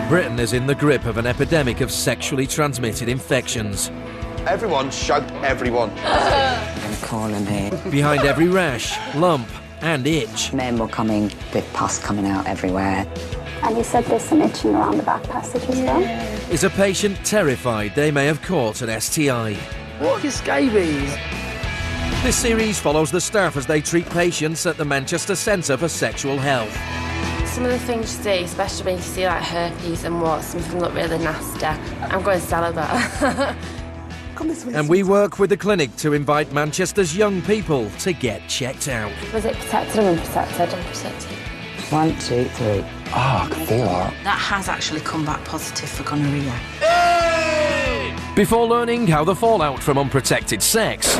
Britain is in the grip of an epidemic of sexually transmitted infections. Everyone shout everyone. I'm calling me. Behind every rash, lump and itch Men were coming with pus coming out everywhere. And you said there's some itching around the back passage as well? is a patient terrified they may have caught an STI. What is scabies? This series follows the staff as they treat patients at the Manchester Centre for Sexual Health. Some of the things you see, especially when you see like herpes and warts, some of them look really nasty. I'm going to sell that. And we work with the clinic to invite Manchester's young people to get checked out. Was it protected or unprotected? Unprotected. 1, 2, 3. I can feel that. That has actually come back positive for gonorrhea. Before learning how the fallout from unprotected sex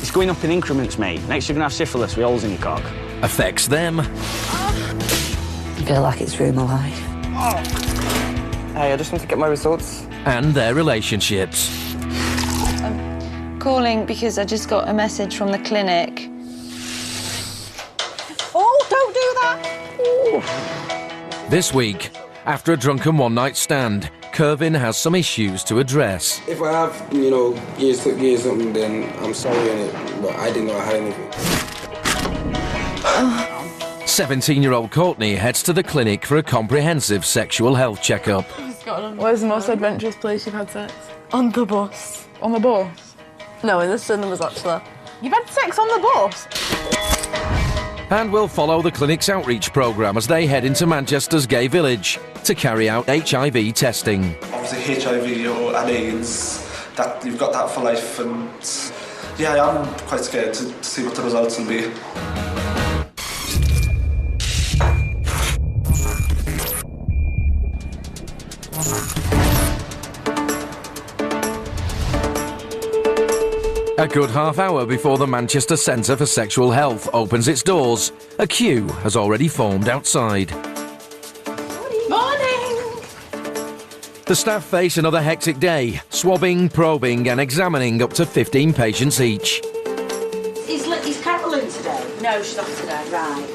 It's going up in increments, mate. Next you're going to have syphilis with holes in your cock. affects them I feel like it's ruined my life. Hey, I just want to get my results. and their relationships. Calling because I just got a message from the clinic. Oh, don't do that! This week, after a drunken one-night stand, Kervin has some issues to address. If I have, years something, then I'm sorry, innit? But I didn't know I had anything. 17-year-old Courtney heads to the clinic for a comprehensive sexual health checkup. Where's the most adventurous place you've had sex? On the bus. On the bus? No, in the cinemas, actually. You've had sex on the bus? And we'll follow the clinic's outreach programme as they head into Manchester's gay village to carry out HIV testing. Obviously HIV and AIDS, that you've got that for life, and yeah, I'm quite scared to see what the results will be. A good half hour before the Manchester Centre for Sexual Health opens its doors, a queue has already formed outside. Morning! The staff face another hectic day, swabbing, probing and examining up to 15 patients each. Is Carol in today? No, she's not today. Right.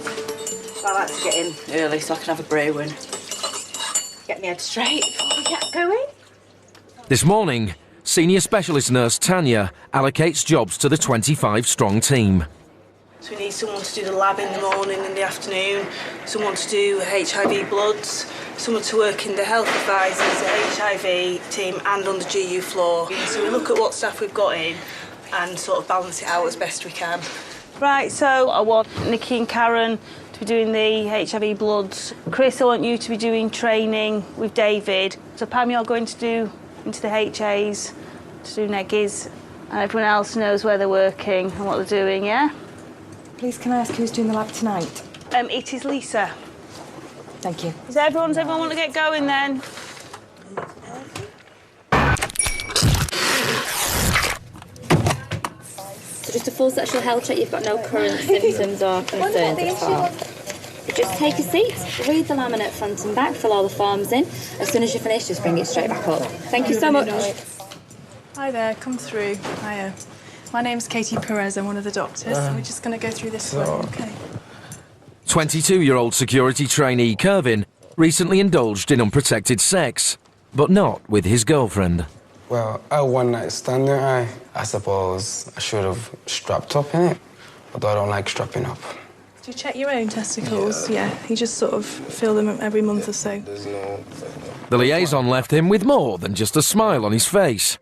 Well, I like to get in early so I can have a brew and get my head straight before we get going. This morning, senior specialist nurse Tanya allocates jobs to the 25-strong team. So we need someone to do the lab in the morning and the afternoon, someone to do HIV bloods, someone to work in the health advisors, the HIV team and on the GU floor. So we look at what staff we've got in and sort of balance it out as best we can. Right, so I want Nikki and Karen to be doing the HIV bloods. Chris, I want you to be doing training with David. So Pam, you're going to do into the HAs, to do neggies, and everyone else knows where they're working and what they're doing, yeah? Please, can I ask who's doing the lab tonight? It is Lisa. Thank you. Does everyone want to get going then? So just a full sexual health check, you've got no current symptoms or concerns at all. Just take a seat, read the laminate front and back, fill all the forms in. As soon as you finish, just bring it straight back up. Thank you so much. Hi there, come through. Hiya. My name's Katie Perez, I'm one of the doctors. We're just going to go through this one, okay? 22-year-old security trainee Kervin recently indulged in unprotected sex, but not with his girlfriend. Well, I had one night stand there. I suppose I should have strapped up in it, but I don't like strapping up. Do you check your own testicles? Yeah, you just sort of feel them every month or so. There's no... The liaison left him with more than just a smile on his face.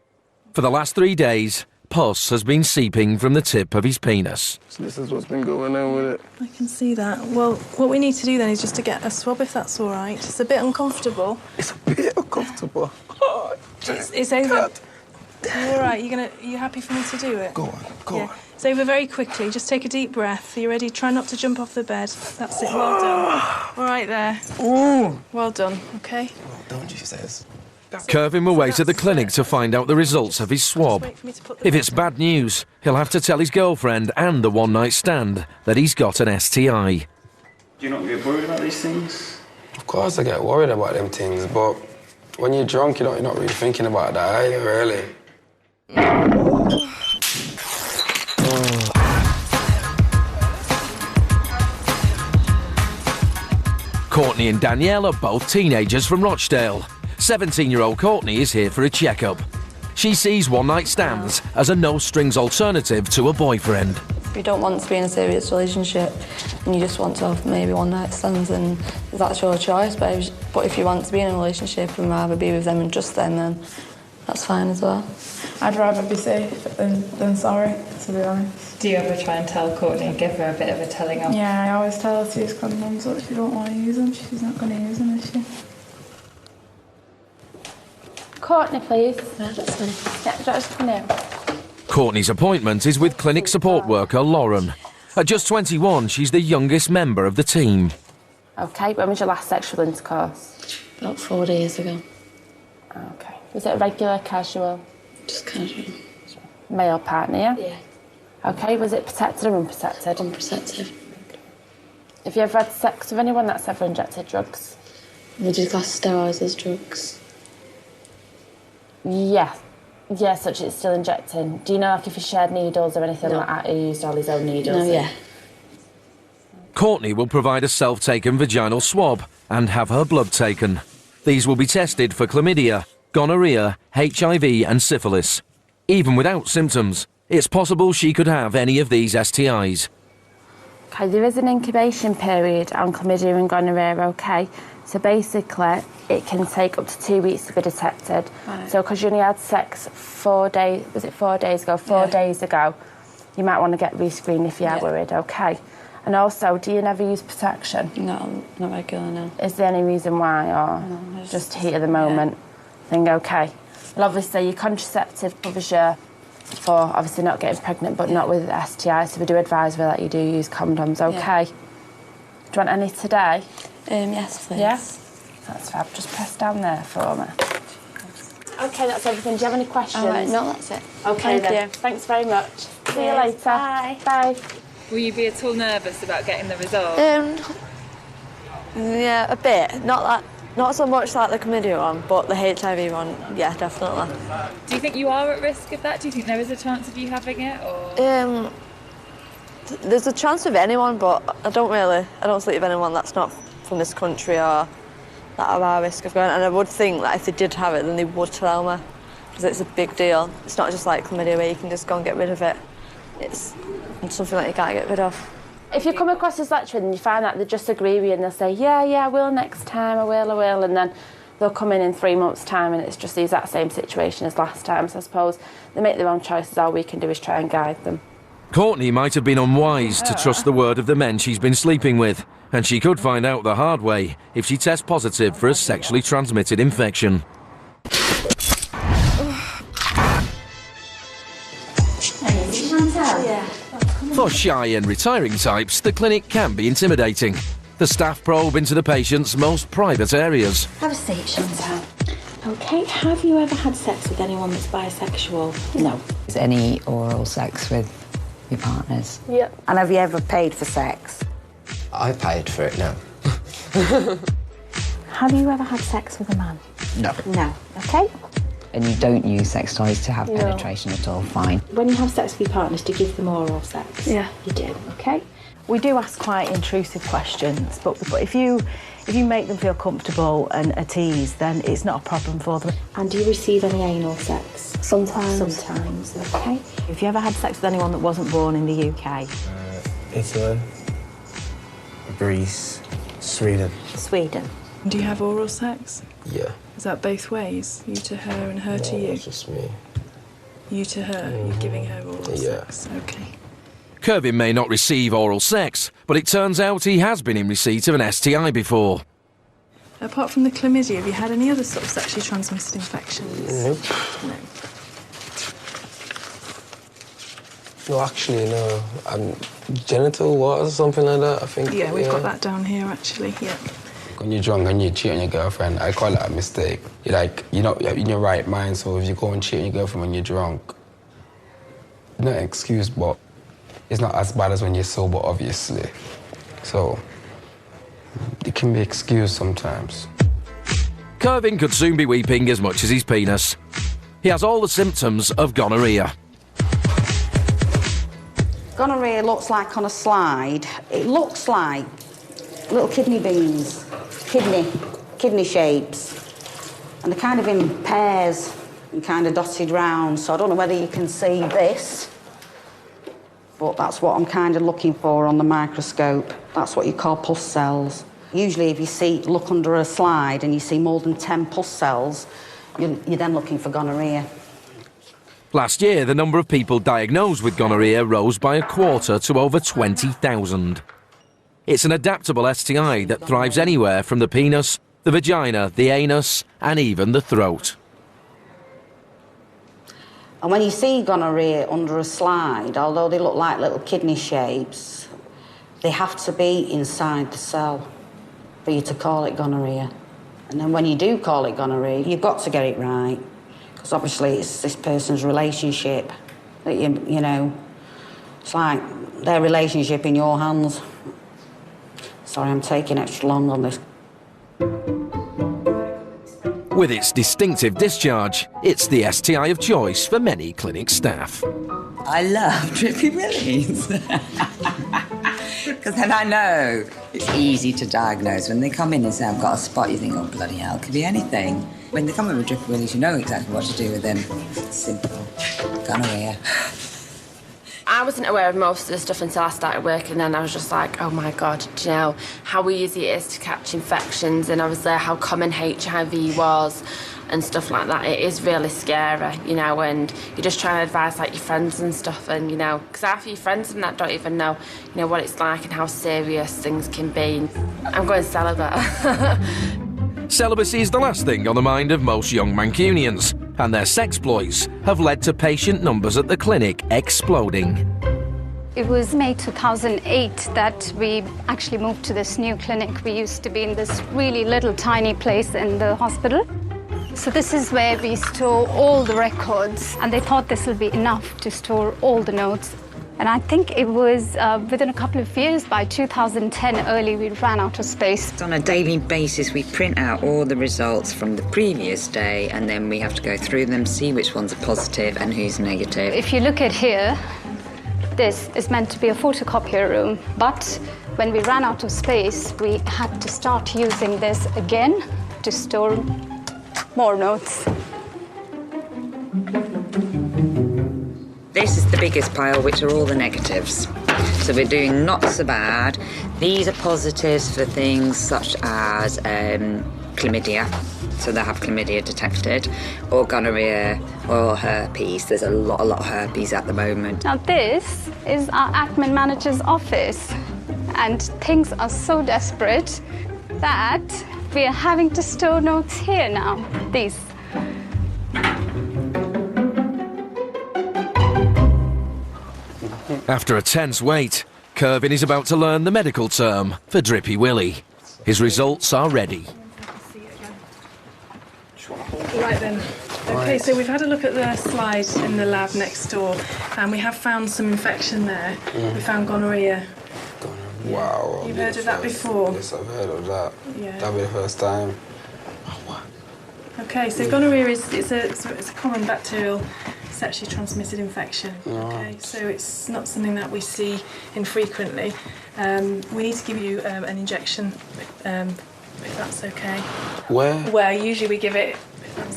For the last 3 days, pus has been seeping from the tip of his penis. So this is what's been going on with it. I can see that. Well, what we need to do then is just to get a swab, if that's all right. It's a bit uncomfortable. It's a bit uncomfortable. Oh, it's over. Are you all right? Are you happy for me to do it? Go on. It's over very quickly. Just take a deep breath. Are you ready? Try not to jump off the bed. That's it. Well done. All right there. Ooh. Well done, OK? Well done, she says. Kervin will wait at the clinic to find out the results of his swab. If it's bad news, he'll have to tell his girlfriend and the one-night stand that he's got an STI. Do you not get worried about these things? Of course I get worried about them things, but when you're drunk, you're not really thinking about that, are you, really? Courtney and Danielle are both teenagers from Rochdale. 17-year-old Courtney is here for a checkup. She sees one-night stands as a no-strings alternative to a boyfriend. If you don't want to be in a serious relationship and you just want to have maybe one-night stands, then that's your choice. But if you want to be in a relationship and rather be with them and just them, then that's fine as well. I'd rather be safe than sorry, to be honest. Do you ever try and tell Courtney and give her a bit of a telling off? Yeah, I always tell her to use condoms, but if you don't want to use them, she's not going to use them, is she? Courtney, please. Yeah, that's fine. Yeah, just come here. Courtney's appointment is with clinic support worker Lauren. At just 21, she's the youngest member of the team. OK, when was your last sexual intercourse? About 4 days ago. OK. Was it regular, casual? Just casual. Male partner, yeah? Yeah. OK, was it protected or unprotected? Unprotected. Have you ever had sex with anyone that's ever injected drugs? Would you class steroids as drugs? Yeah. Yeah, such it's still injecting. Do you know, like, if he shared needles or anything like that, he used all his own needles? No, yeah. Courtney will provide a self-taken vaginal swab and have her blood taken. These will be tested for chlamydia, gonorrhea, HIV and syphilis. Even without symptoms, it's possible she could have any of these STIs. OK, there is an incubation period on chlamydia and gonorrhea, OK? So basically, it can take up to 2 weeks to be detected. Right. So because you only had sex 4 days, was it 4 days ago? 4 days ago, you might want to get rescreened if you are worried, OK? And also, do you never use protection? No, not regular, no. Is there any reason why, or no, just heat of the moment thing, OK? Well, obviously, your contraceptive covers you for obviously not getting pregnant, but not with STI, so we do advise that you do use condoms, OK? Do you want any today? Yes, please. Yeah? That's fab. Just press down there for me. OK, that's everything. Do you have any questions? All right, no, that's it. OK, Thank then. you. Thanks very much. See you later. Bye. Bye. Will you be at all nervous about getting the result? Yeah, a bit. Not so much like the chlamydia one, but the HIV one, yeah, definitely. Do you think you are at risk of that? Do you think there is a chance of you having it, or...? There's a chance of anyone, but I don't sleep with anyone that's not from this country or that are at risk of going. And I would think that if they did have it, then they would tell me, because it's a big deal. It's not just like chlamydia where you can just go and get rid of it. It's something that you can't get rid of. If you come across as lecturer and you find that they just agree with you and they'll say, yeah, I will next time, I will, and then they'll come in 3 months' time and it's just the exact same situation as last time. So I suppose they make their own choices. All we can do is try and guide them. Courtney might have been unwise to trust the word of the men she's been sleeping with, and she could find out the hard way if she tests positive for a sexually transmitted infection. For shy and retiring types, the clinic can be intimidating. The staff probe into the patient's most private areas. Have a seat, Chantal. OK, have you ever had sex with anyone that's bisexual? No. Is any oral sex with your partners? Yep. And have you ever paid for sex? I paid for it, no. Have you ever had sex with a man? No. No. OK. And you don't use sex toys to have penetration at all? Fine. When you have sex with your partners, do you give them oral sex? Yeah. You do, OK? We do ask quite intrusive questions, but if you make them feel comfortable and at ease, then it's not a problem for them. And do you receive any anal sex? Sometimes. Sometimes, OK. If you ever had sex with anyone that wasn't born in the UK? Italy, Greece, Sweden. Sweden. Do you have oral sex? Yeah. Is that both ways? You to her and her to you? It's just me. You to her, you're giving her oral sex? OK. Kervin may not receive oral sex, but it turns out he has been in receipt of an STI before. Apart from the chlamydia, have you had any other sort of sexually transmitted infections? Nope. No. No, actually, no. Genital what or something like that, I think. Yeah, we've got that down here, actually, yeah. When you're drunk and you cheat on your girlfriend, I call that a mistake. You're not in your right mind, so if you go and cheat on your girlfriend when you're drunk, not an excuse, but it's not as bad as when you're sober, obviously. So, it can be excused sometimes. Kervin could soon be weeping as much as his penis. He has all the symptoms of gonorrhea. Gonorrhea looks like on a slide, it looks like little kidney beans. kidney shapes. And they're kind of in pairs and kind of dotted round. So I don't know whether you can see this, but that's what I'm kind of looking for on the microscope. That's what you call pus cells. Usually if you look under a slide and you see more than 10 pus cells, you're then looking for gonorrhoea. Last year, the number of people diagnosed with gonorrhoea rose by a quarter to over 20,000. It's an adaptable STI that thrives anywhere from the penis, the vagina, the anus, and even the throat. And when you see gonorrhoea under a slide, although they look like little kidney shapes, they have to be inside the cell for you to call it gonorrhoea. And then when you do call it gonorrhoea, you've got to get it right. Because obviously it's this person's relationship that you know, it's like their relationship in your hands. Sorry, I'm taking extra long on this. With its distinctive discharge, it's the STI of choice for many clinic staff. I love Drippy Willies. Because then I know it's easy to diagnose. When they come in and say, I've got a spot, you think, oh, bloody hell, it could be anything. When they come in with Drippy Willies, you know exactly what to do with them. It's simple. Gonorrhea. I wasn't aware of most of the stuff until I started working, and then I was just like, oh my God, do you know how easy it is to catch infections, and obviously how common HIV was and stuff like that. It is really scary, you know, and you're just trying to advise like your friends and stuff, and you know, because half of your friends and that don't even know, you know, what it's like and how serious things can be. I'm going celibate. Celibacy is the last thing on the mind of most young Mancunians, and their sexploits have led to patient numbers at the clinic exploding. It was May 2008 that we actually moved to this new clinic. We used to be in this really little tiny place in the hospital. So this is where we store all the records, and they thought this will be enough to store all the notes. And I think it was within a couple of years, by 2010 early, we ran out of space. On a daily basis, we print out all the results from the previous day, and then we have to go through them, see which ones are positive and who's negative. If you look at here, this is meant to be a photocopier room, but when we ran out of space, we had to start using this again to store more notes. This is the biggest pile, which are all the negatives. So we're doing not so bad. These are positives for things such as chlamydia, so they have chlamydia detected, or gonorrhea, or herpes. There's a lot of herpes at the moment. Now this is our admin manager's office, and things are so desperate that we are having to store notes here now. These. After a tense wait, Kervin is about to learn the medical term for Drippy Willy. His results are ready. Right then. Okay, so we've had a look at the slide in the lab next door, and we have found some infection there. We found gonorrhea. Wow. You've heard of that before? Yes, I've heard of that. Yeah. That'll be the first time. Okay, so gonorrhea is a common bacterial sexually transmitted infection. Okay, so it's not something that we see infrequently. We need to give you an injection, if that's okay. Where? Where usually we give it.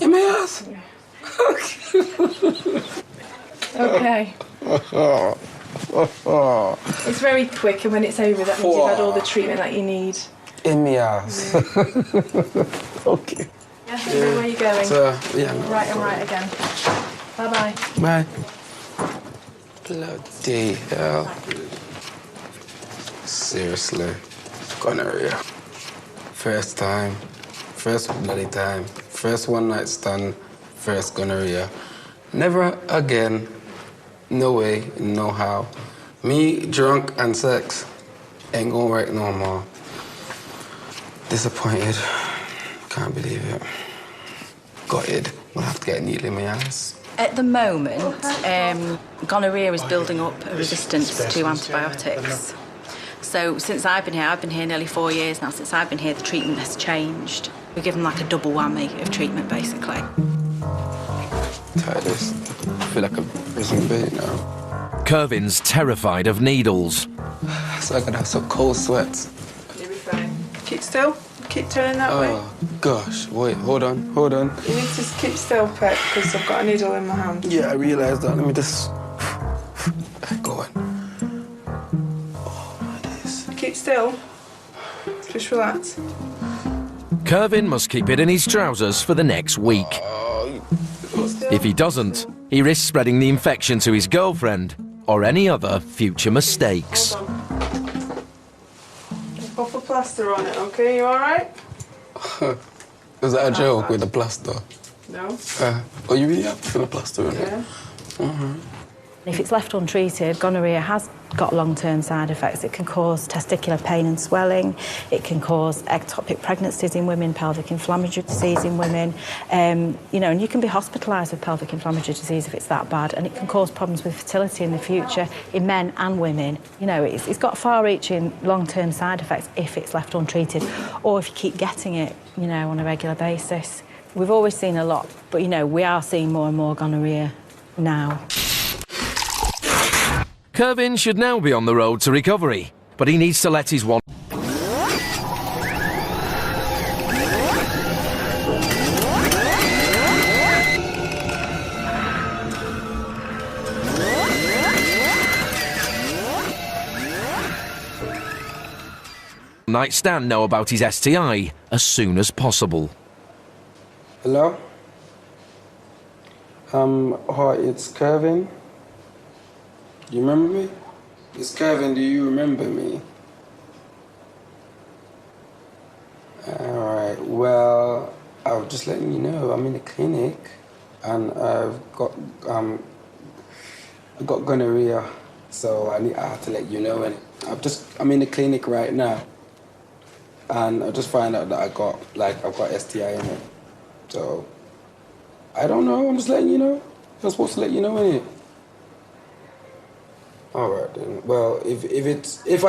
In my ass. Okay. It's very quick, and when it's over, that means you've had all the treatment that you need. In my ass. Okay. Yeah, so where are you going? Yeah. Right and right again. Bye-bye. Bye. Bloody hell. Seriously. Gonorrhea. First time. First bloody time. First one night stand. First gonorrhea. Never again. No way, no how. Me, drunk, and sex ain't gonna work no more. Disappointed. Can't believe it. Gutted. We'll have to get a needle in my ass. At the moment, gonorrhea is building up a resistance to antibiotics. So since I've been here nearly 4 years now, since I've been here, the treatment has changed. We give them like a double whammy of treatment, basically. Titus, I feel like a prison bait now. Kervin's terrified of needles. So I could have some cold sweats. You'll be fine. Keep still. keep turning that way. Oh, gosh. Wait, hold on. You need to keep still, Pet, because I've got a needle in my hand. Yeah, I realise that. Let me just... Go on. Keep still. Just relax. Kervin must keep it in his trousers for the next week. If he doesn't, he risks spreading the infection to his girlfriend or any other future mistakes. Pop a plaster on it, okay? You all right? Is that a joke with the plaster? No. Oh, you really have to put a plaster on it? Yeah. If it's left untreated, gonorrhea has got long-term side effects. It can cause testicular pain and swelling. It can cause ectopic pregnancies in women, pelvic inflammatory disease in women. You know, and you can be hospitalised with pelvic inflammatory disease if it's that bad, and it can cause problems with fertility in the future in men and women. You know, it's got far-reaching long-term side effects if it's left untreated, or if you keep getting it, you know, on a regular basis. We've always seen a lot, but, you know, we are seeing more and more gonorrhea now. Kervin should now be on the road to recovery, but he needs to let his one... night stand know about his STI as soon as possible. Hello? Hi, it's Kervin. You remember me? It's Kervin, do you remember me? Alright, well, I was just letting you know, I'm in the clinic and I've got gonorrhea, so I have to let you know. And I'm in the clinic right now, and I just found out that I've got STI in it. So I don't know. I'm just letting you know. I'm supposed to let you know, innit? All right then. Well, if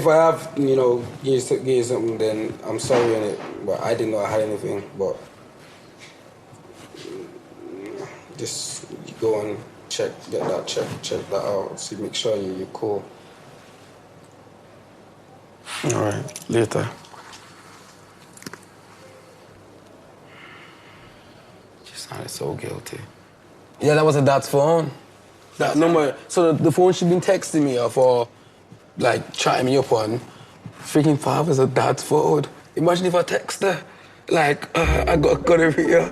I have, you know, give you something, then I'm sorry, innit? But I didn't know I had anything. But just go and check that out. See, make sure you're cool. All right, later. She sounded so guilty. Yeah, that was a dad's phone. That number. So the phone she'd been texting me off or like chatting me up on, freaking father's a dad's phone. Imagine if I text her, like, I got gonorrhea.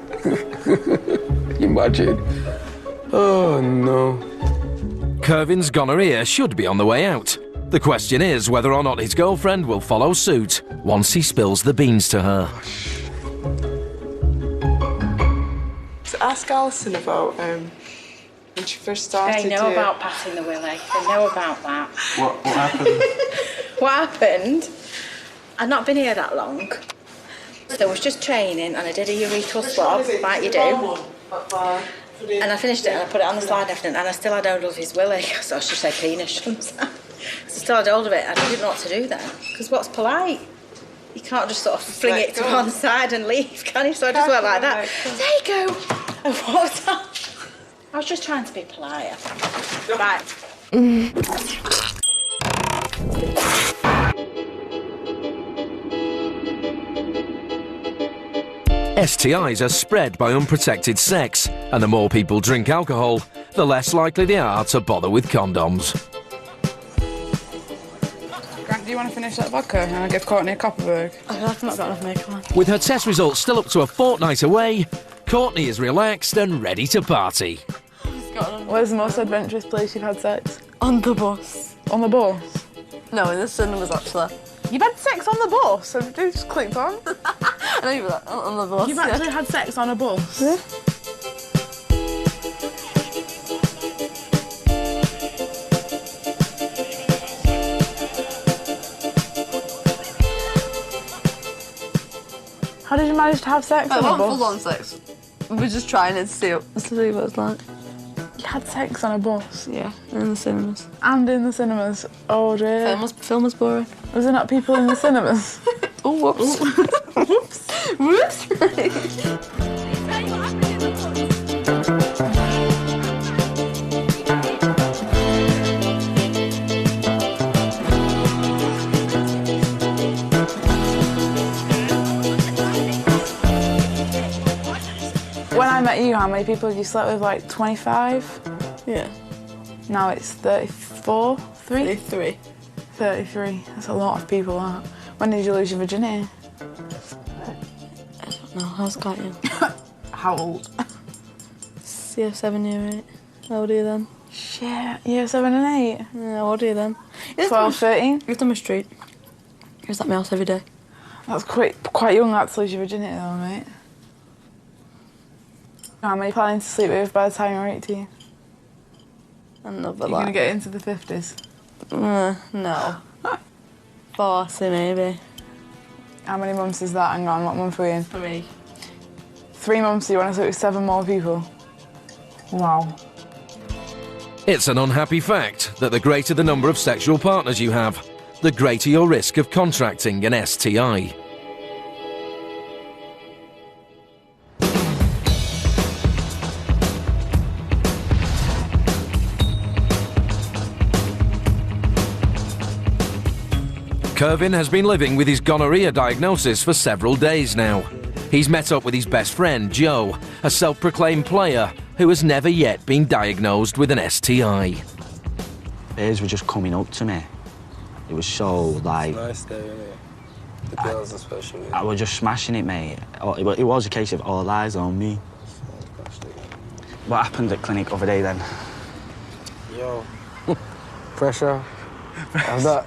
Imagine. Oh no. Kervin's gonorrhea should be on the way out. The question is whether or not his girlfriend will follow suit once he spills the beans to her. So ask Alison about when she first started. They know about patting the willy. They know about that. What happened? What happened? I'd not been here that long. So I was just training and I did a urethral swab, like you do. And I finished it and I put it on the slide and I still had hold of his willy. So I should say penis. So I still had hold of it and I didn't know what to do then. Because what's polite? You can't just sort of fling it to one side and leave, can you? So I just went like that. There you go. And walked on. I was just trying to be polite. Right. STIs are spread by unprotected sex, and the more people drink alcohol, the less likely they are to bother with condoms. Grant, do you want to finish that vodka and I'll give Courtney a Copperberg? I've not got enough makeup on. With her test results still up to a fortnight away, Courtney is relaxed and ready to party. Where's the most adventurous place you've had sex? On the bus. On the bus? No, in the cinemas actually. You've had sex on the bus? Have you just clicked on? I know you've had on the bus. You've actually had sex on a bus? Yeah. How did you manage to have sex on a bus? Full-on sex. We were just trying it to see what it's like. You had sex on a bus? Yeah, in the cinemas. And in the cinemas? Oh dear. Film was boring. Was there not people in the cinemas? Oh, whoops. Whoops. met you, how many people had you slept with? Like 25? Yeah. Now it's 34? 33. 33. That's a lot of people, that. When did you lose your virginity? I don't know. How's got you? How old? Year 7, year 8. How old are you then? Shit, year 7 and 8? Yeah, how old are you then? 12, 13? You're on my street. Is that my house every day? That's quite young, that, to lose your virginity, though, mate. How many planning to sleep with by the time you're 18? Another You're going to get into the 50s? No. 40 maybe. How many months is that? Hang on, what month are we in? 3. 3 months, so you want to sleep with 7 more people? Wow. It's an unhappy fact that the greater the number of sexual partners you have, the greater your risk of contracting an STI. Kervin has been living with his gonorrhea diagnosis for several days now. He's met up with his best friend, Joe, a self-proclaimed player who has never yet been diagnosed with an STI. Bears were just coming up to me. It was so, like... It's nice there, isn't it? The girls especially. I was just smashing it, mate. It was a case of all eyes on me. What happened at clinic over there, then? Yo. Pressure.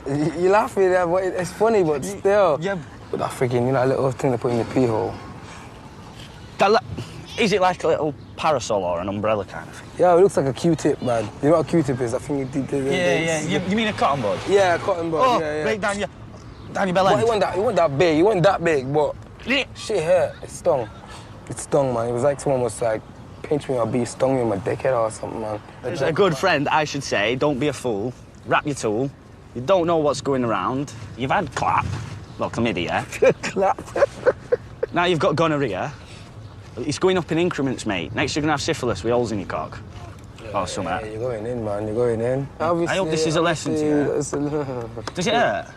You laugh at that, but it's funny, but still. Yeah. But that freaking, that little thing they put in the pee hole. Is it like a little parasol or an umbrella kind of thing? Yeah, it looks like a Q-tip, man. You know what a Q-tip is? I think Yeah. You mean a cotton bud? Yeah, a cotton bud. Oh, yeah. right down your belly. But it wasn't that big. It wasn't that big, but shit hurt. It stung. It stung, man. It was like someone was like pinch me or bee stung me in my dickhead or something, man. As a good friend, I should say, don't be a fool. Wrap your tool. You don't know what's going around. You've had clap. Well, chlamydia. Clap. Now you've got gonorrhea. It's going up in increments, mate. Next you're going to have syphilis with holes in your cock. Or something. Yeah, you're going in, man. You're going in. Obviously, I hope this is a lesson to you. Does it hurt?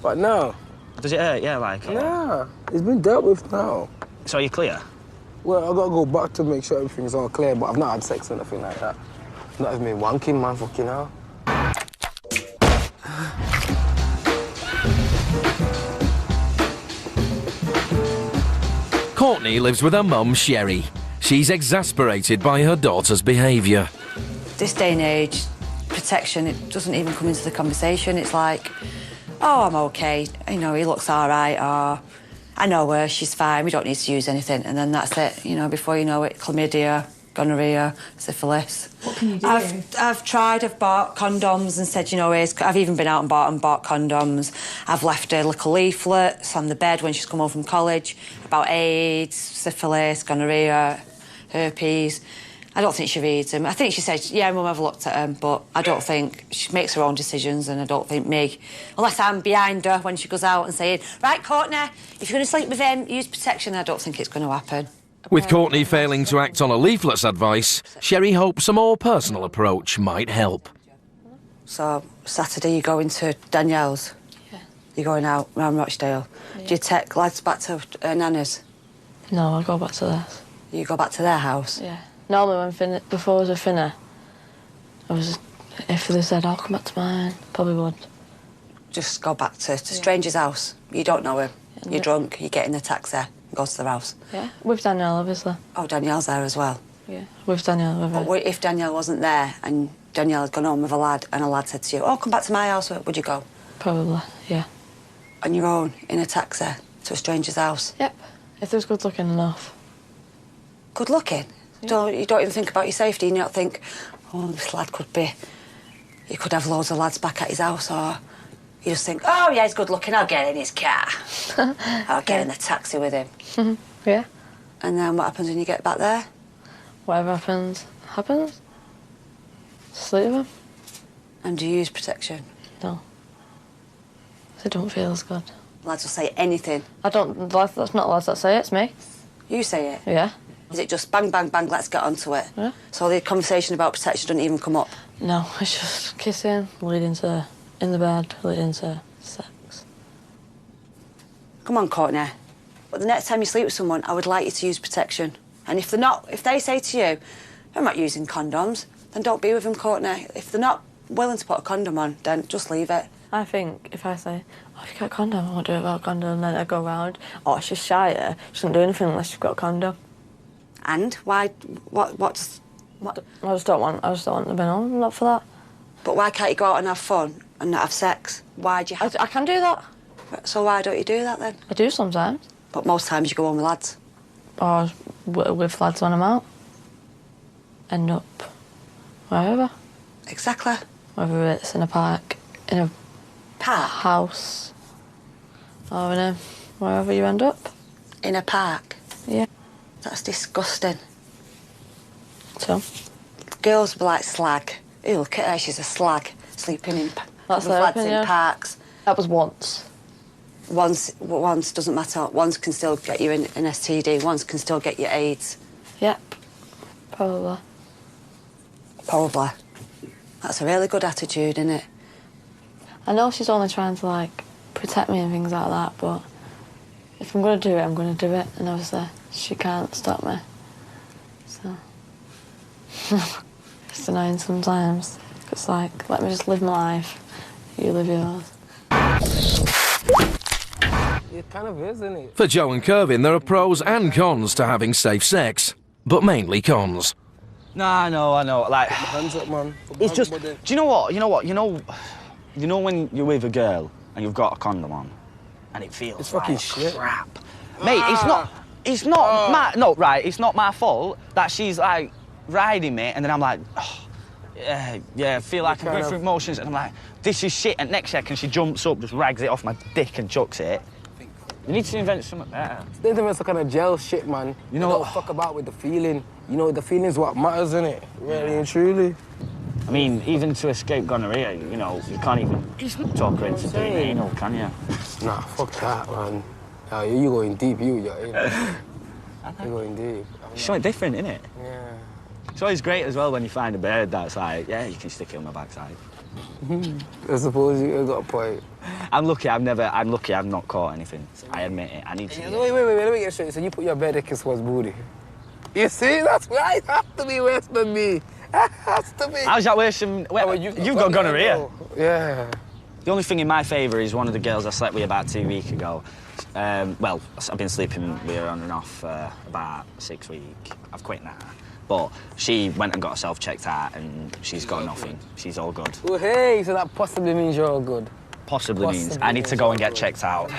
But no. Does it hurt? Yeah, like... Nah. It's been dealt with now. So you're clear? Well, I've got to go back to make sure everything's all clear, but I've not had sex or nothing like that. Not even been wanking, man, fucking hell. Courtney lives with her mum, Sherry. She's exasperated by her daughter's behaviour. This day and age, protection, it doesn't even come into the conversation. It's like, oh, I'm OK, you know, he looks all right, or I know her, she's fine, we don't need to use anything. And then that's it, you know, before you know it, chlamydia, gonorrhea, syphilis. What can you do? I've tried, I've bought condoms and said, you know, I've even been out and bought condoms. I've left her little leaflets on the bed when she's come home from college about AIDS, syphilis, gonorrhea, herpes. I don't think she reads them. I think she said, yeah, Mum, I've looked at them, but I don't think she makes her own decisions, and I don't think me, unless I'm behind her when she goes out and saying, right, Courtney, if you're going to sleep with him, use protection, I don't think it's going to happen. With Courtney failing to act on a leaflet's advice, Sherry hopes a more personal approach might help. So, Saturday you're going to Danielle's? Yeah. You're going out round Rochdale? Yeah. Do you take lads back to Nana's? No, I'll go back to theirs. You go back to their house? Yeah. Normally before I was a finner, if they said, I'll come back to mine, probably would. Just go back to stranger's house. You don't know him. Yeah. You're drunk, you get in the taxi, and go to their house. Yeah, with Danielle, obviously. Oh, Danielle's there as well? Yeah, with Danielle, with her. But if Danielle wasn't there and Danielle had gone home with a lad and a lad said to you, oh, come back to my house, would you go? Probably, yeah. On your own, in a taxi, to a stranger's house? Yep, if they was good looking enough. Good looking? Yeah. You don't even think about your safety, and you don't think, oh, this lad could be... You could have loads of lads back at his house, or... You just think, oh, yeah, he's good looking, I'll get in his car. I'll get in the taxi with him. Yeah. And then what happens when you get back there? Whatever happens, happens. Sleep with him. And do you use protection? No. It don't feel as good. Lads will say anything. I don't, that's not lads that say it, it's me. You say it? Yeah. Is it just bang, bang, bang, let's get onto it? Yeah. So the conversation about protection doesn't even come up? No, it's just kissing, leading to, in the bed, leading to sex. Come on, Courtney. But the next time you sleep with someone, I would like you to use protection. And if they say to you, I'm not using condoms, then don't be with them, Courtney. If they're not willing to put a condom on, then just leave it. I think if I say, oh, if you've got a condom, I won't do it without a condom, and then I go round, oh, she's shy, she doesn't do anything unless she's got a condom. And why? What? I just don't want to be on. I'm not for that. But why can't you go out and have fun and not have sex? Why do you have... I can do that. So why don't you do that then? I do sometimes. But most times you go on with lads. Or with lads when I'm out. End up wherever. Exactly. Whether it's in a park, in a house, or in a wherever you end up. In a park? Yeah. That's disgusting. So? Girls be like slag. Ew, look at her, she's a slag. Sleeping in That's with lads in parks. That was once. Once doesn't matter. Once can still get you an STD. Once can still get you AIDS. Yep. Probably. Probably. That's a really good attitude, isn't it? I know she's only trying to, like, protect me and things like that, but if I'm going to do it, I'm going to do it. And obviously, she can't stop me. So... it's annoying sometimes. It's like, let me just live my life. You live yours. It kind of is, isn't it? For Joe and Kervin, there are pros and cons to having safe sex, but mainly cons. Nah, I know. Like, hands up, man. It's just. Do you know what? You know when you're with a girl and you've got a condom on, and it feels it's fucking like shit. crap, mate. It's not It's not my fault that she's like riding me, and then I'm like, oh, yeah, feel like I'm going through emotions, and I'm like, this is shit. And next second she jumps up, just rags it off my dick and chucks it. You need to invent something better. They invent some kind of gel shit, man. You know what? Fuck about with the feeling. You know, the feeling's what matters, innit? Really and truly. I mean, even to escape gonorrhea, you know, you can't even talk her into doing anal, can you? Nah, fuck that, man. Nah, you going deep, you're going deep. It's something different, innit? Yeah. It's always great as well when you find a bird that's like, yeah, you can stick it on my backside. I suppose you got a point. I'm lucky I've not caught anything. I admit it. I need to. Wait, let me get straight. So you put your bare dick in someone's booty. You see? That's right. It has to be worse than me. It has to be. How's that worse than... Well, you've got gonorrhea. Yeah. The only thing in my favour is one of the girls I slept with about 2 weeks ago. Well, I've been sleeping with her on and off for about 6 weeks. I've quit now. But she went and got herself checked out and she's got nothing. She's all good. Well, hey, so that possibly means you're all good. Possibly means I need to go and get checked out.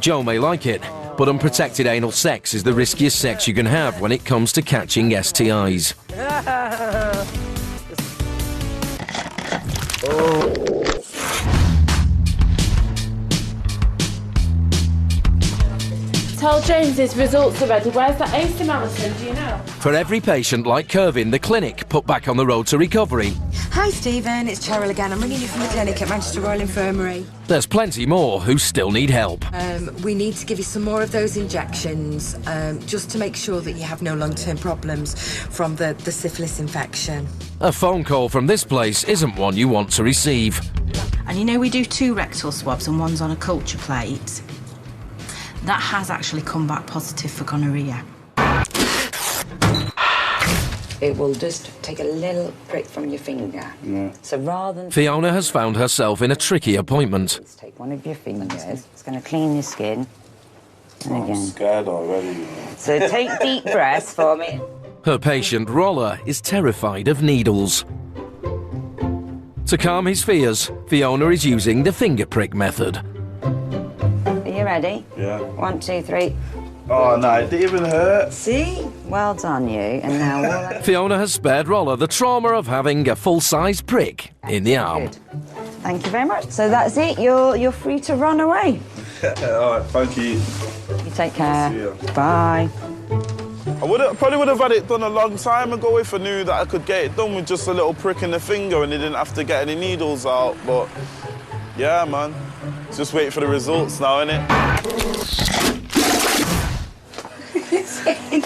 Joe may like it, but unprotected anal sex is the riskiest sex you can have when it comes to catching STIs. Tell James his results are ready. Where's that ASIM, Alison? Do you know? For every patient like Kervin, the clinic put back on the road to recovery. Hi, Stephen. It's Cheryl again. I'm ringing you from the clinic at Manchester Royal Infirmary. There's plenty more who still need help. We need to give you some more of those injections, just to make sure that you have no long-term problems from the syphilis infection. A phone call from this place isn't one you want to receive. And you know we do 2 rectal swabs and one's on a culture plate. That has actually come back positive for gonorrhea. It will just take a little prick from your finger. Yeah. So rather than... Fiona has found herself in a tricky appointment. Let's take one of your fingers. It's going to clean your skin. And again. I'm scared already. So take deep breaths for me. Her patient, Roller, is terrified of needles. To calm his fears, Fiona is using the finger prick method. Are you ready? Yeah. 1, 2, 3. Oh, no, it didn't even hurt. See? Well done, you. And now... Fiona has spared Roller the trauma of having a full-size prick in the arm. Good. Thank you very much. So that's it. You're free to run away. All right, thank you. You take care. Bye. I probably would have had it done a long time ago if I knew that I could get it done with just a little prick in the finger and they didn't have to get any needles out. But, yeah, man. Just wait for the results now, innit?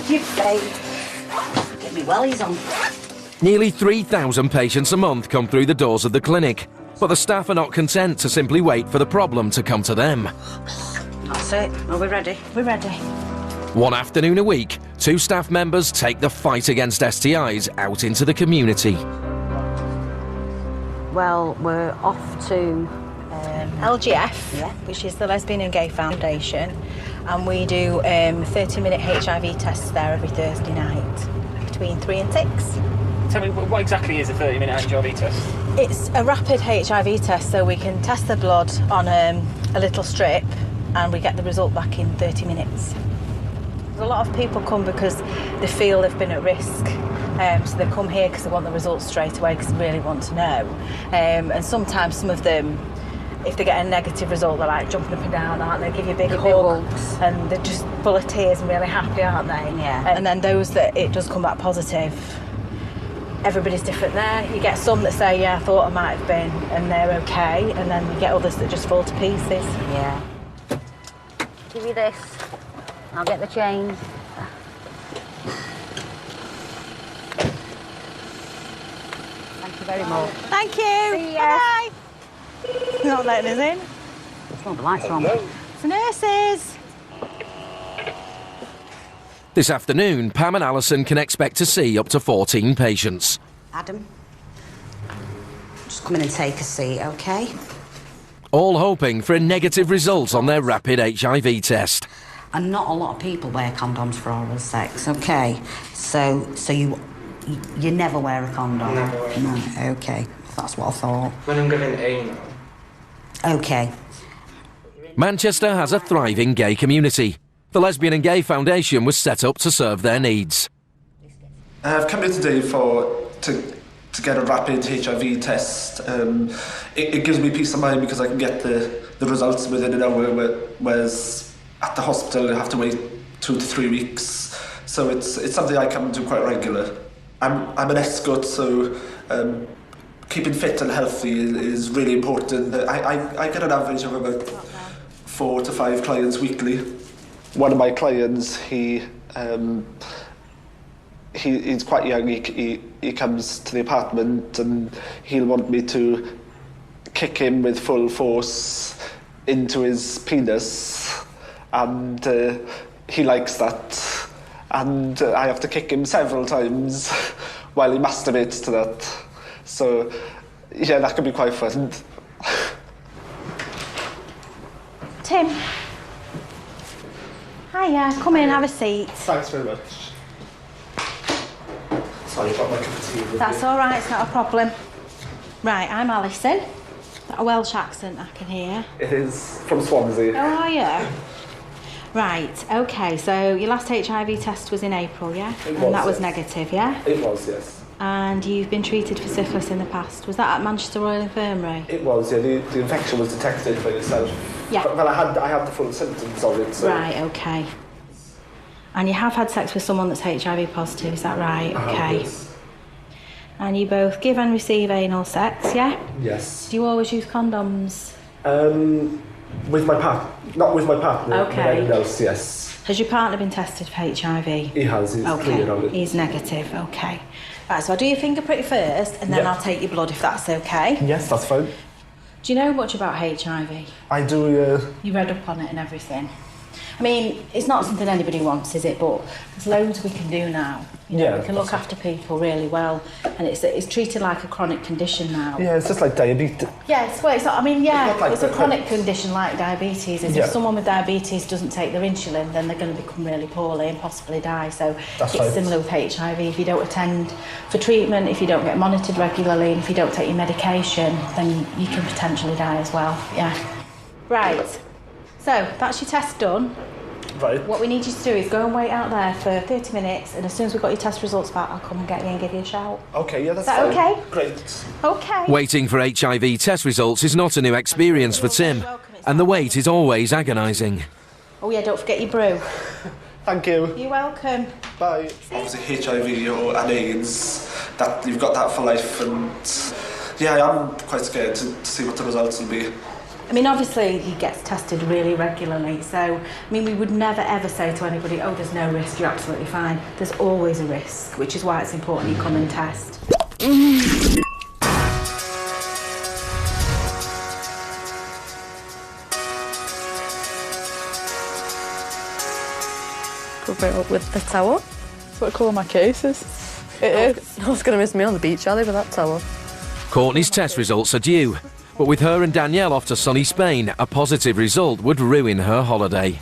You babe. Get me wellies on. Nearly 3,000 patients a month come through the doors of the clinic, but the staff are not content to simply wait for the problem to come to them. That's it. Are we ready? We're ready. One afternoon a week, 2 staff members take the fight against STIs out into the community. Well, we're off to LGF, which is the Lesbian and Gay Foundation, and we do 30-minute HIV tests there every Thursday night between 3 and 6. Tell me, what exactly is a 30-minute HIV test? It's a rapid HIV test, so we can test the blood on a little strip and we get the result back in 30 minutes. A lot of people come because they feel they've been at risk, so they come here because they want the results straight away because they really want to know. And sometimes some of them, if they get a negative result, they're like jumping up and down, aren't they? Give you a big hug, and they're just full of tears and really happy, aren't they? Yeah. And then those that it does come back positive, everybody's different there. You get some that say, yeah, I thought I might have been, and they're okay, and then you get others that just fall to pieces. Yeah. Give you this. I'll get the change. Thank you very much. Thank you. Bye. You're not letting us in. Oh, the lights are on. It's the nurses. This afternoon, Pam and Alison can expect to see up to 14 patients. Adam, just come in and take a seat, OK? All hoping for a negative result on their rapid HIV test. And not a lot of people wear condoms for oral sex, OK? So you never wear a condom? Never wear. No, OK. That's what I thought. When I'm giving A now. OK. Manchester has a thriving gay community. The Lesbian and Gay Foundation was set up to serve their needs. I've come here today to get a rapid HIV test. It gives me peace of mind because I can get the results within an hour, whereas at the hospital I have to wait 2 to 3 weeks. So it's something I come to quite regular. I'm an escort, so keeping fit and healthy is really important. I get an average of about 4 to 5 clients weekly. One of my clients, he's quite young. He comes to the apartment and he'll want me to kick him with full force into his penis, and he likes that. And I have to kick him several times while he masturbates to that. So, yeah, that can be quite fun. Tim. Hiya, come in, have a seat. Thanks very much. Sorry about my cup of tea. That's all right, it's not a problem. Right, I'm Alison. A Welsh accent I can hear. It is from Swansea. Oh, are you? Right, OK, so your last HIV test was in April, yeah? It was, and that was yes. negative, yeah? It was, yes. And you've been treated for syphilis in the past. Was that at Manchester Royal Infirmary? It was, yeah. The infection was detected by yourself. Yeah. Well, I had the full symptoms of it, so... Right, OK. And you have had sex with someone that's HIV positive, is that right? I have, OK. yes. And you both give and receive anal sex, yeah? Yes. Do you always use condoms? With my partner. Not with my partner, Okay. but anyone else, yes. Has your partner been tested for HIV? He has, he's Okay, clear of it. he's negative, OK. Right, so I'll do your fingerprint first, and then Yeah. I'll take your blood if that's OK. Yes, that's fine. Do you know much about HIV? I do, You read up on it and everything? I mean, it's not something anybody wants, is it? But there's loads we can do now. You know, Yeah, we can look after people really well, and it's treated like a chronic condition now. Yeah, it's just like diabetes. Yes, well, it's not, I mean, yeah, It's not like it's a the- chronic condition like diabetes. Is Yeah. If someone with diabetes doesn't take their insulin, then they're going to become really poorly and possibly die. So That's it's right. similar with HIV. If you don't attend for treatment, if you don't get monitored regularly, and if you don't take your medication, then you can potentially die as well. Yeah. Right. So that's your test done. Right. What we need you to do is go and wait out there for 30 minutes, and as soon as we've got your test results back, I'll come and get you and give you a shout. Okay, yeah, that's Is that fine. okay? Great. Okay. Waiting for HIV test results is not a new experience for Tim, and the wait is always agonising. Oh yeah, don't forget your brew. Thank you. You're welcome. Bye. Obviously HIV and AIDS, that you've got that for life, and yeah, I'm quite scared to see what the results will be. I mean, obviously, he gets tested really regularly, so, I mean, we would never ever say to anybody, oh, there's no risk, you're absolutely fine. There's always a risk, which is why it's important you come and test. straight up with the towel. That's what I call my cases. It is. No one's going to miss me on the beach, are they, with that towel? Courtney's test results are due, but with her and Danielle off to sunny Spain, a positive result would ruin her holiday.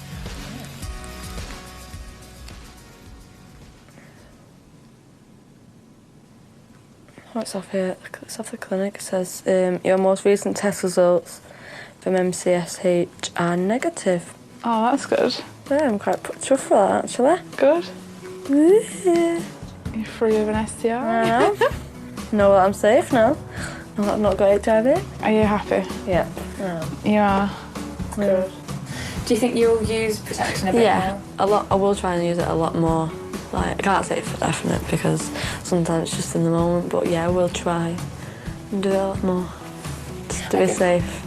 What's off here? It's off the clinic. It says your most recent test results from MCSH are negative. Oh, that's good. Yeah, I'm quite chuffed for that, actually. Good. Yeah. You're free of an STI. I am. Know that I'm safe now. Know that I've not got HIV. Are you happy? Yeah. I am. You are. Good. Do you think you'll use protection a bit more? A lot. I will try and use it a lot more. Like, I can't say it for definite because sometimes it's just in the moment, but yeah, I will try and do it a lot more to be safe.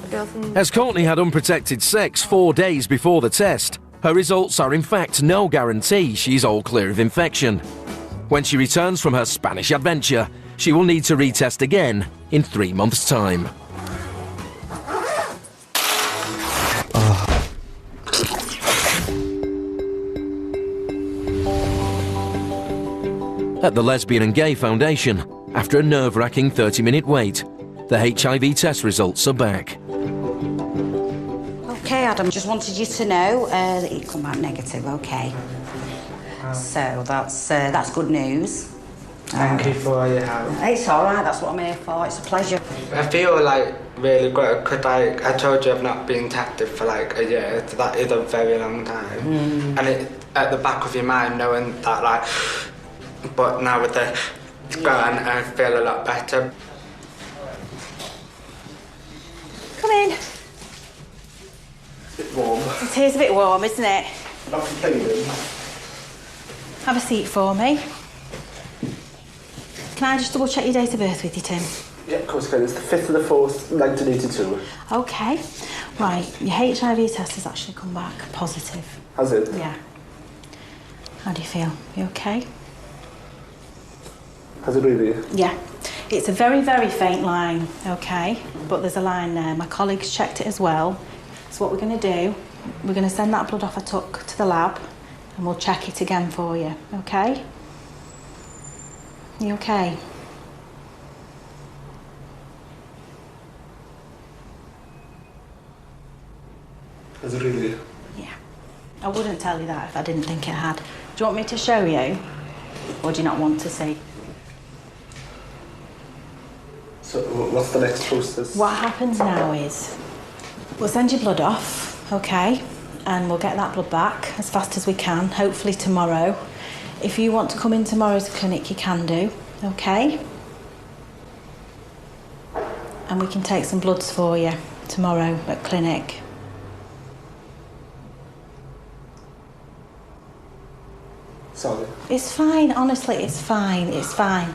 As Courtney had unprotected sex 4 days before the test, her results are in fact no guarantee she's all clear of infection. When she returns from her Spanish adventure, she will need to retest again in 3 months' time. At the Lesbian and Gay Foundation, after a nerve-wracking 30-minute wait, the HIV test results are back. Okay, Adam, just wanted you to know that you come back negative, okay. So that's good news. Thank you for all your help. It's all right, that's what I'm here for, it's a pleasure. I feel like really good because like I told you I've not been tested for like a year, so that is a very long time. And it, at the back of your mind knowing that like, but now with the scan I feel a lot better. Come in. A bit warm. It is a bit warm, isn't it? Not complaining. Have a seat for me. Can I just double check your date of birth with you, Tim? Yeah, of course, it's the 5th of the 4th, 1982. Okay. Right, your HIV test has actually come back positive. Has it? Yeah. How do you feel? You okay? Has it really? Yeah. It's a very, very faint line, okay? But there's a line there. My colleagues checked it as well. So what we're going to do, we're going to send that blood off I took to the lab and we'll check it again for you, okay? You okay? Has it really? Yeah. I wouldn't tell you that if I didn't think it had. Do you want me to show you? Or do you not want to see? So what's the next process? What happens now is we'll send your blood off, okay? And we'll get that blood back as fast as we can, hopefully tomorrow. If you want to come in tomorrow's clinic, you can do, okay? And we can take some bloods for you tomorrow at clinic. Sorry. It's fine, honestly, it's fine, it's fine.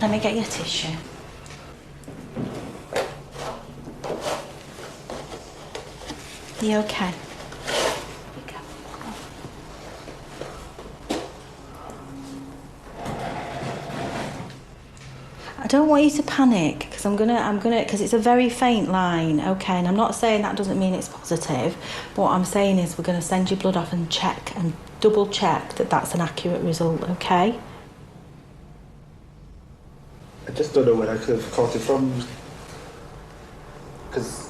Let me get you a tissue. You okay? I don't want you to panic because I'm gonna, because it's a very faint line, okay? And I'm not saying that doesn't mean it's positive. But what I'm saying is we're gonna send your blood off and check and double check that that's an accurate result, okay? I just don't know where I could have caught it from. Because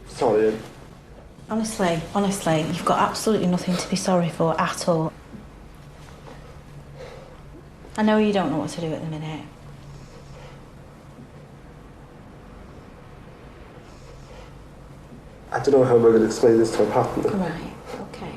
sorry. Honestly, you've got absolutely nothing to be sorry for at all. I know you don't know what to do at the minute. I don't know how I'm going to explain this to a partner. Right, okay.